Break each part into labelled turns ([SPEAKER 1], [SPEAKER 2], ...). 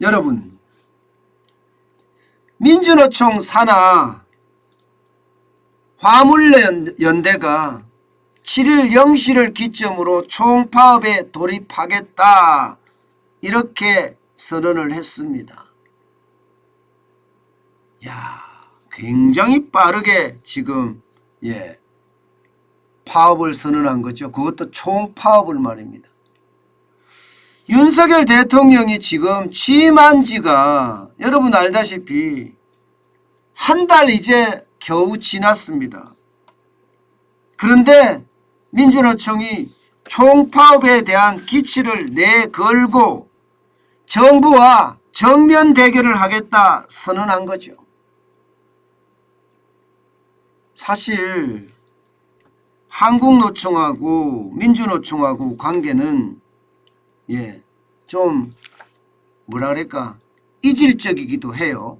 [SPEAKER 1] 여러분, 민주노총 산하 화물연대가 7일 0시를 기점으로 총파업에 돌입하겠다 이렇게 선언을 했습니다. 야, 굉장히 빠르게 지금 파업을 선언한 거죠. 그것도 총파업을 말입니다. 윤석열 대통령이 지금 취임한 지가 여러분 알다시피 한 달 이제 겨우 지났습니다. 그런데 민주노총이 총파업에 대한 기치를 내걸고 정부와 정면 대결을 하겠다 선언한 거죠. 사실 한국노총하고 민주노총하고 관계는 좀 뭐라 그럴까 이질적이기도 해요.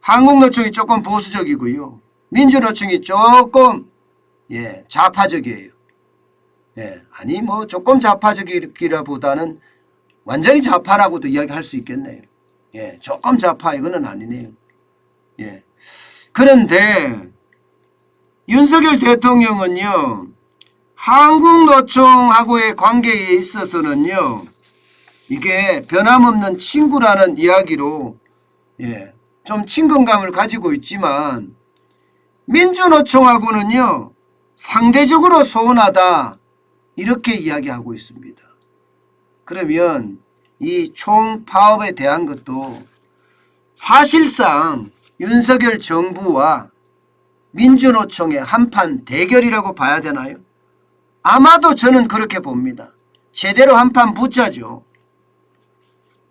[SPEAKER 1] 한국노총이 조금 보수적이고요. 민주노총이 조금 좌파적이에요. 아니 뭐 조금 좌파적이라보다는 완전히 좌파라고도 이야기할 수 있겠네요. 조금 좌파 이거는 아니네요. 그런데 윤석열 대통령은요, 한국노총하고의 관계에 있어서는요, 이게 변함없는 친구라는 이야기로 좀 친근감을 가지고 있지만 민주노총하고는요 상대적으로 소원하다 이렇게 이야기하고 있습니다. 그러면 이 총파업에 대한 것도 사실상 윤석열 정부와 민주노총의 한판 대결이라고 봐야 되나요? 아마도 저는 그렇게 봅니다. 제대로 한판 붙자죠.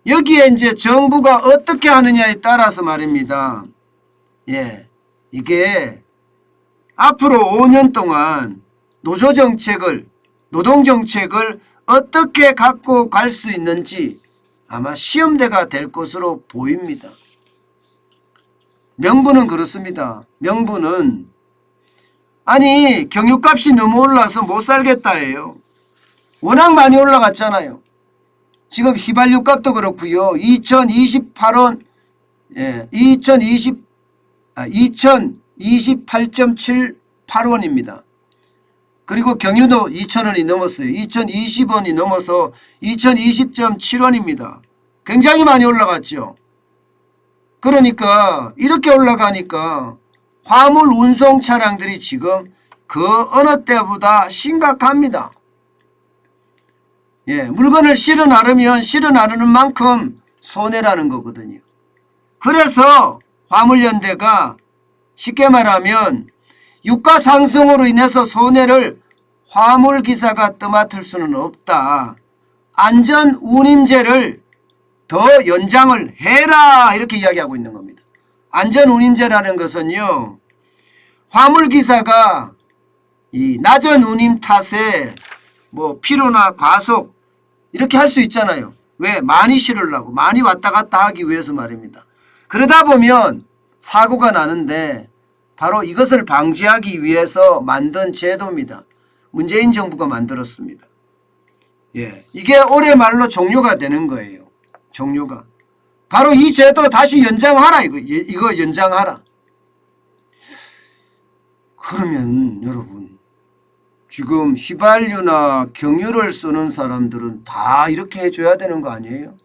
[SPEAKER 1] 여기에 이제 정부가 어떻게 하느냐에 따라서 말입니다. 이게 앞으로 5년 동안 노동정책을 어떻게 갖고 갈 수 있는지 아마 시험대가 될 것으로 보입니다. 명분은 그렇습니다. 명분은 아니 경유값이 너무 올라서 못 살겠다예요. 워낙 많이 올라갔잖아요. 지금 휘발유 값도 그렇고요. 2028.78원입니다. 그리고 경유도 2,000원이 넘었어요. 2,020원이 넘어서 2,020.7원입니다. 굉장히 많이 올라갔죠. 그러니까 이렇게 올라가니까 화물 운송 차량들이 지금 그 어느 때보다 심각합니다. 물건을 실어 나르면 실어 나르는 만큼 손해라는 거거든요. 그래서 화물연대가 쉽게 말하면 유가 상승으로 인해서 손해를 화물기사가 떠맡을 수는 없다. 안전운임제를 더 연장을 해라 이렇게 이야기하고 있는 겁니다. 안전운임제라는 것은요, 화물기사가 이 낮은 운임 탓에 뭐 피로나 과속 이렇게 할 수 있잖아요. 왜? 많이 실으려고 많이 왔다 갔다 하기 위해서 말입니다. 그러다 보면 사고가 나는데 바로 이것을 방지하기 위해서 만든 제도입니다. 문재인 정부가 만들었습니다. 이게 올해 말로 종료가 되는 거예요. 종료가. 바로 이 제도 다시 연장하라 이거 연장하라. 그러면 여러분 지금 휘발유나 경유를 쓰는 사람들은 다 이렇게 해줘야 되는 거 아니에요?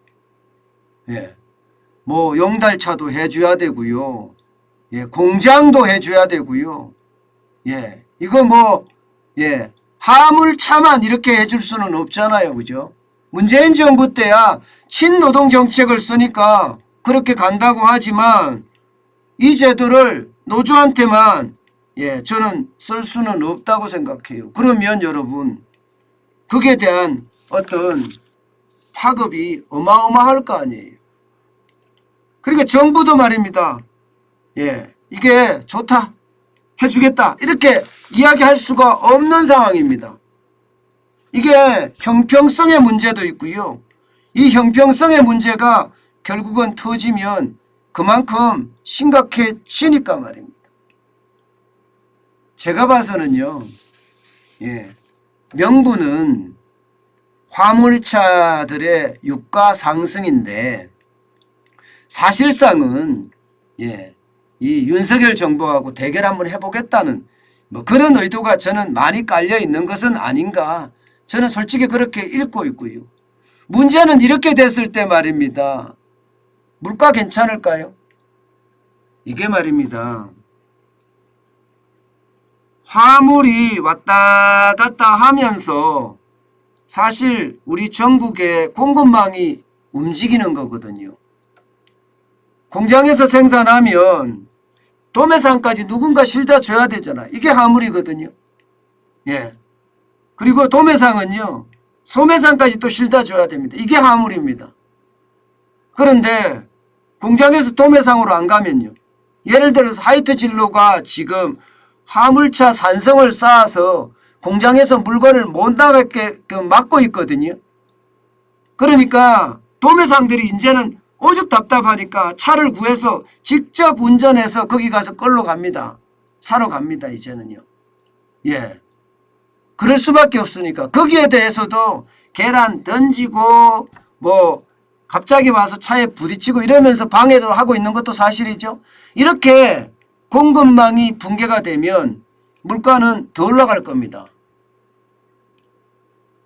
[SPEAKER 1] 뭐 용달차도 해줘야 되고요. 공장도 해줘야 되고요. 이거 뭐 화물차만 이렇게 해줄 수는 없잖아요. 그죠? 문재인 정부 때야 친노동 정책을 쓰니까 그렇게 간다고 하지만 이 제도를 노조한테만 저는 쓸 수는 없다고 생각해요. 그러면 여러분 거기에 대한 어떤 파급이 어마어마할 거 아니에요. 그러니까 정부도 말입니다. 이게 좋다 해주겠다 이렇게 이야기할 수가 없는 상황입니다. 이게 형평성의 문제도 있고요. 이 형평성의 문제가 결국은 터지면 그만큼 심각해지니까 말입니다. 제가 봐서는요, 명분은 화물차들의 유가 상승인데 사실상은 이 윤석열 정부하고 대결 한번 해보겠다는 뭐 그런 의도가 저는 많이 깔려 있는 것은 아닌가, 저는 솔직히 그렇게 읽고 있고요. 문제는 이렇게 됐을 때 말입니다. 물가 괜찮을까요? 이게 말입니다. 화물이 왔다 갔다 하면서 사실 우리 전국의 공급망이 움직이는 거거든요. 공장에서 생산하면 도매상까지 누군가 실다 줘야 되잖아. 이게 화물이거든요. 그리고 도매상은요, 소매상까지 또 실다 줘야 됩니다. 이게 화물입니다. 그런데 공장에서 도매상으로 안 가면요, 예를 들어서 하이트 진로가 지금 화물차 산성을 쌓아서 공장에서 물건을 못 나가게 막고 있거든요. 그러니까 도매상들이 이제는 오죽 답답하니까 차를 구해서 직접 운전해서 거기 가서 끌러 갑니다. 사러 갑니다. 이제는요. 그럴 수밖에 없으니까 거기에 대해서도 계란 던지고 뭐 갑자기 와서 차에 부딪히고 이러면서 방해를 하고 있는 것도 사실이죠. 이렇게 공급망이 붕괴가 되면 물가는 더 올라갈 겁니다.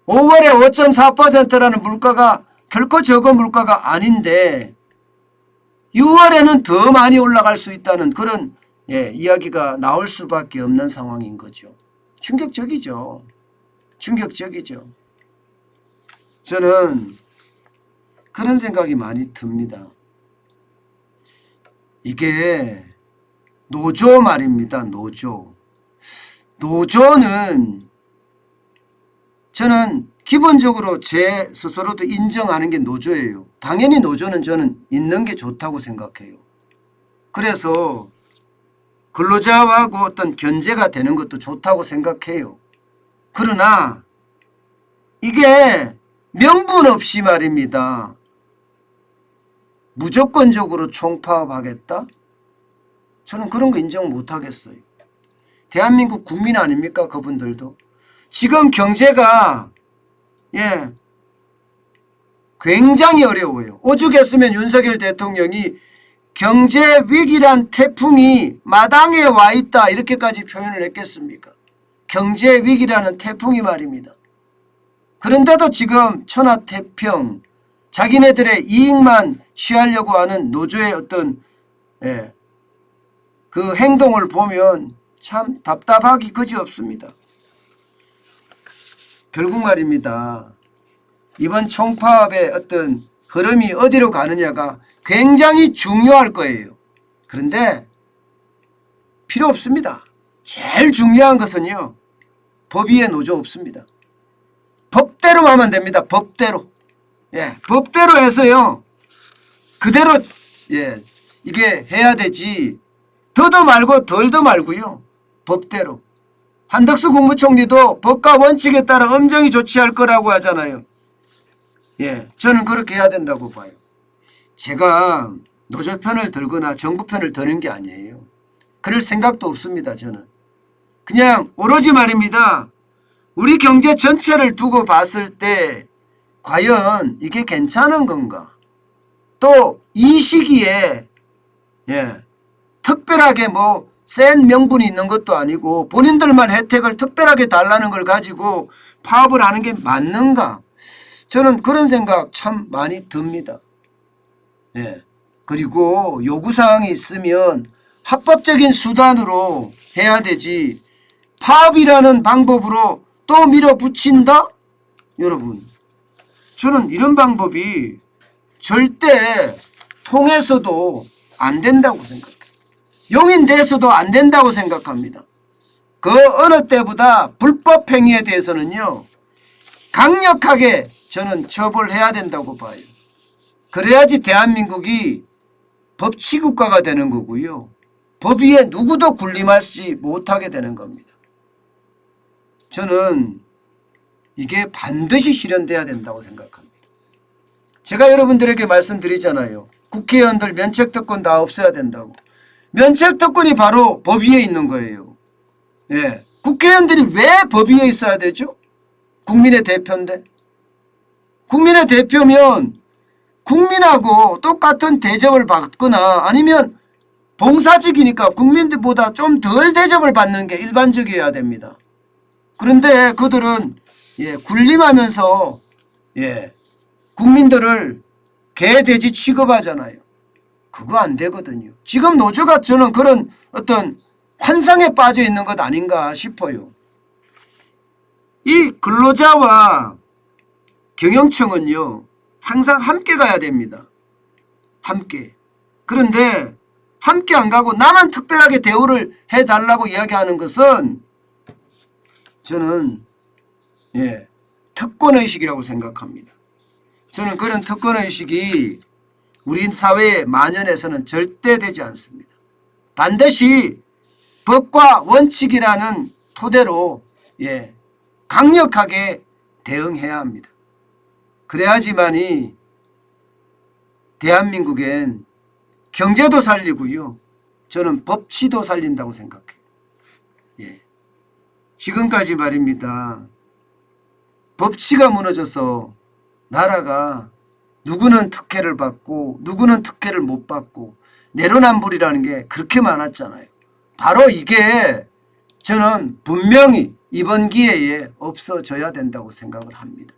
[SPEAKER 1] 5월에 5.4%라는 물가가 결코 적은 물가가 아닌데 6월에는 더 많이 올라갈 수 있다는 그런 이야기가 나올 수밖에 없는 상황인 거죠. 충격적이죠. 충격적이죠. 저는 그런 생각이 많이 듭니다. 이게 노조 말입니다. 노조. 노조는 저는 기본적으로 제 스스로도 인정하는 게 노조예요. 당연히 노조는 저는 있는 게 좋다고 생각해요. 그래서 근로자하고 어떤 견제가 되는 것도 좋다고 생각해요. 그러나 이게 명분 없이 말입니다. 무조건적으로 총파업하겠다? 저는 그런 거 인정 못하겠어요. 대한민국 국민 아닙니까? 그분들도. 지금 경제가 굉장히 어려워요. 오죽했으면 윤석열 대통령이 경제 위기란 태풍이 마당에 와 있다 이렇게까지 표현을 했겠습니까? 경제 위기라는 태풍이 말입니다. 그런데도 지금 천하태평, 자기네들의 이익만 취하려고 하는 노조의 어떤 그 행동을 보면 참 답답하기 그지없습니다. 결국 말입니다. 이번 총파업의 어떤 흐름이 어디로 가느냐가 굉장히 중요할 거예요. 그런데 필요 없습니다. 제일 중요한 것은요, 법 위에 노조 없습니다. 법대로 하면 됩니다. 법대로. 법대로 해서요, 그대로 이게 해야 되지, 더도 말고 덜도 말고요, 법대로. 한덕수 국무총리도 법과 원칙에 따라 엄정히 조치할 거라고 하잖아요. 저는 그렇게 해야 된다고 봐요. 제가 노조 편을 들거나 정부 편을 드는 게 아니에요. 그럴 생각도 없습니다. 저는 그냥 오로지 말입니다. 우리 경제 전체를 두고 봤을 때 과연 이게 괜찮은 건가? 또 이 시기에 특별하게 뭐 센 명분이 있는 것도 아니고 본인들만 혜택을 특별하게 달라는 걸 가지고 파업을 하는 게 맞는가? 저는 그런 생각 참 많이 듭니다. 그리고 요구사항이 있으면 합법적인 수단으로 해야 되지, 파업이라는 방법으로 또 밀어붙인다? 여러분, 저는 이런 방법이 절대 통해서도 안 된다고 생각해요. 용인돼서도 안 된다고 생각합니다. 그 어느 때보다 불법 행위에 대해서는요, 강력하게 저는 처벌해야 된다고 봐요. 그래야지 대한민국이 법치국가가 되는 거고요, 법 위에 누구도 군림하지 못하게 되는 겁니다. 저는 이게 반드시 실현돼야 된다고 생각합니다. 제가 여러분들에게 말씀드리잖아요. 국회의원들 면책특권 다 없애야 된다고. 면책특권이 바로 법 위에 있는 거예요. 국회의원들이 왜 법 위에 있어야 되죠? 국민의 대표인데. 국민의 대표면 국민하고 똑같은 대접을 받거나 아니면 봉사직이니까 국민들보다 좀 덜 대접을 받는 게 일반적이어야 됩니다. 그런데 그들은 군림하면서 국민들을 개, 돼지 취급하잖아요. 그거 안 되거든요. 지금 노조가 저는 그런 어떤 환상에 빠져 있는 것 아닌가 싶어요. 이 근로자와 경영청은요, 항상 함께 가야 됩니다. 함께. 그런데 함께 안 가고 나만 특별하게 대우를 해달라고 이야기하는 것은 저는 특권의식이라고 생각합니다. 저는 그런 특권의식이 우리 사회에 만연해서는 절대 되지 않습니다. 반드시 법과 원칙이라는 토대로 강력하게 대응해야 합니다. 그래야지만이 대한민국엔 경제도 살리고요. 저는 법치도 살린다고 생각해요. 지금까지 말입니다. 법치가 무너져서 나라가 누구는 특혜를 받고 누구는 특혜를 못 받고 내로남불이라는 게 그렇게 많았잖아요. 바로 이게 저는 분명히 이번 기회에 없어져야 된다고 생각을 합니다.